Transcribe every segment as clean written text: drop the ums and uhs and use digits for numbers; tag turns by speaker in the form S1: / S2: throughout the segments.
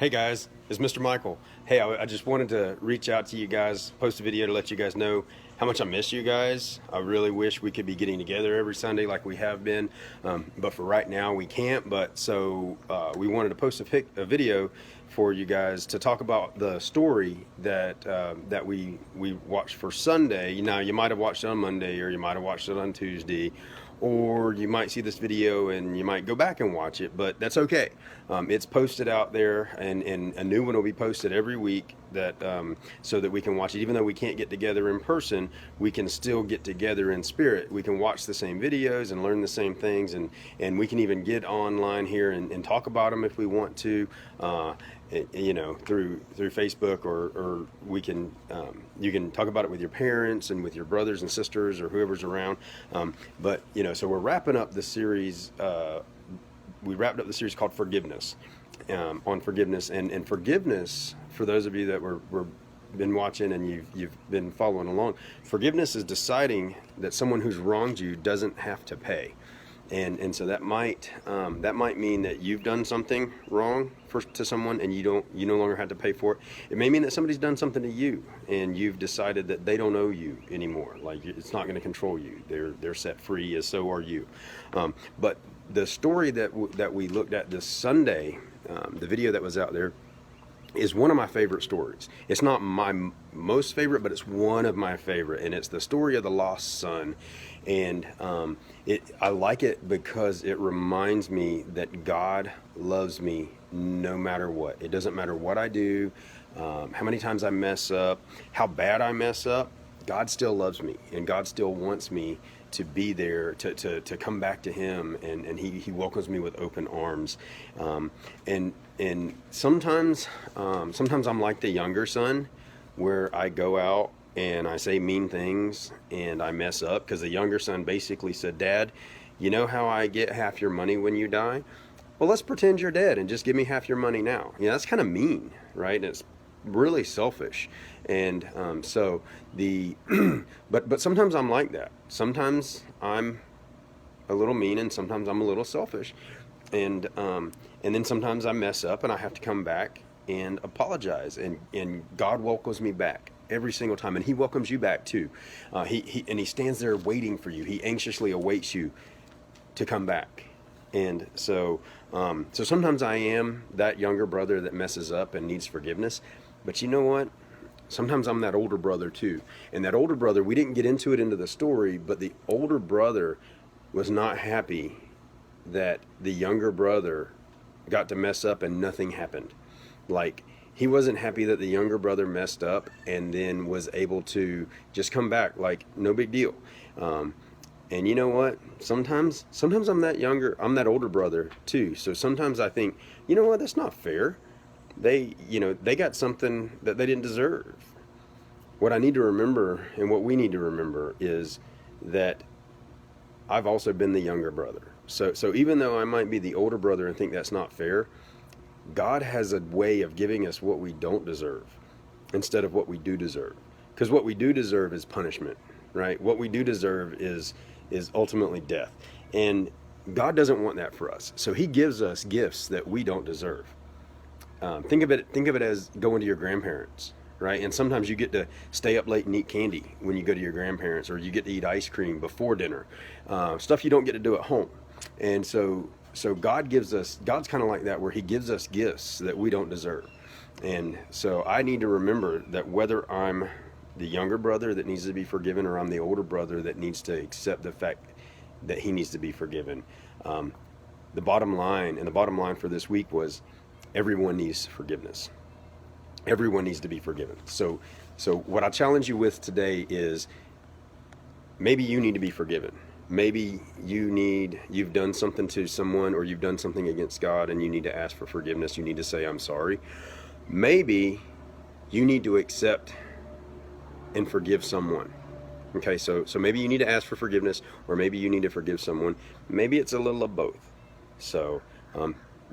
S1: Hey guys, it's Mr. Michael. Hey, I just wanted to reach out to you guys, post a video to let you guys know how much I miss you guys. I really wish we could be getting together every Sunday like we have been, but for right now we can't. But so we wanted to post a video for you guys to talk about the story that we watched for Sunday. Now you might have watched it on Monday, or you might have watched it on Tuesday, or you might see this video and you might go back and watch it, but that's okay. It's posted out there, and a new one will be posted every week so that we can watch it. Even though we can't get together in person, we can still get together in spirit. We can watch the same videos and learn the same things, and we can even get online here and talk about them if we want to, through Facebook, or we can you can talk about it with your parents and with your brothers and sisters or whoever's around. So we're wrapping up the series. We wrapped up the series called Forgiveness, on forgiveness, and forgiveness, for those of you that were been watching and you've been following along. Forgiveness is deciding that someone who's wronged you doesn't have to pay. And so that might mean that you've done something wrong to someone, and you no longer have to pay for it. It may mean that somebody's done something to you, and you've decided that they don't owe you anymore. Like, it's not going to control you. They're set free, as so are you. But the story that we looked at this Sunday, the video that was out there, is one of my favorite stories. It's not my most favorite, but it's one of my favorite, and it's the story of the lost son. And I like it because it reminds me that God loves me no matter what. It doesn't matter what I do, how many times I mess up, how bad I mess up. God still loves me, and God still wants me to be there, to come back to Him, and He welcomes me with open arms. And sometimes I'm like the younger son, where I go out and I say mean things and I mess up, because the younger son basically said, "Dad, you know how I get half your money when you die? Well, let's pretend you're dead and just give me half your money now." That's kind of mean, right? And it's really selfish. And but sometimes I'm like that. Sometimes I'm a little mean, and sometimes I'm a little selfish, and then sometimes I mess up and I have to come back and apologize, and God welcomes me back every single time, and He welcomes you back too. He stands there waiting for you. He anxiously awaits you to come back. And so sometimes I am that younger brother that messes up and needs forgiveness. But you know what? Sometimes I'm that older brother too. And that older brother, we didn't get into the story, but the older brother was not happy that the younger brother got to mess up and nothing happened. Like, he wasn't happy that the younger brother messed up and then was able to just come back like no big deal. And you know what? Sometimes I'm that older brother too. So sometimes I think, you know what? That's not fair. They got something that they didn't deserve. What I need to remember, and what we need to remember, is that I've also been the younger brother. So even though I might be the older brother and think that's not fair, God has a way of giving us what we don't deserve instead of what we do deserve. Because what we do deserve is punishment, right? What we do deserve is ultimately death. And God doesn't want that for us. So He gives us gifts that we don't deserve. Think of it as going to your grandparents, right? And sometimes you get to stay up late and eat candy when you go to your grandparents, or you get to eat ice cream before dinner, stuff you don't get to do at home. And so God's kind of like that, where He gives us gifts that we don't deserve. And so I need to remember that whether I'm the younger brother that needs to be forgiven, or I'm the older brother that needs to accept the fact that he needs to be forgiven, the bottom line for this week was, everyone needs forgiveness. Everyone needs to be forgiven. So what I challenge you with today is, maybe you need to be forgiven. Maybe you've done something to someone, or you've done something against God, and you need to ask for forgiveness. You need to say, "I'm sorry." Maybe you need to accept and forgive someone. Okay, so maybe you need to ask for forgiveness, or maybe you need to forgive someone. Maybe it's a little of both. So,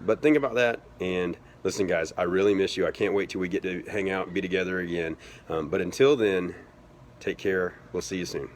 S1: but think about that. And listen, guys, I really miss you. I can't wait till we get to hang out and be together again. But until then, take care. We'll see you soon.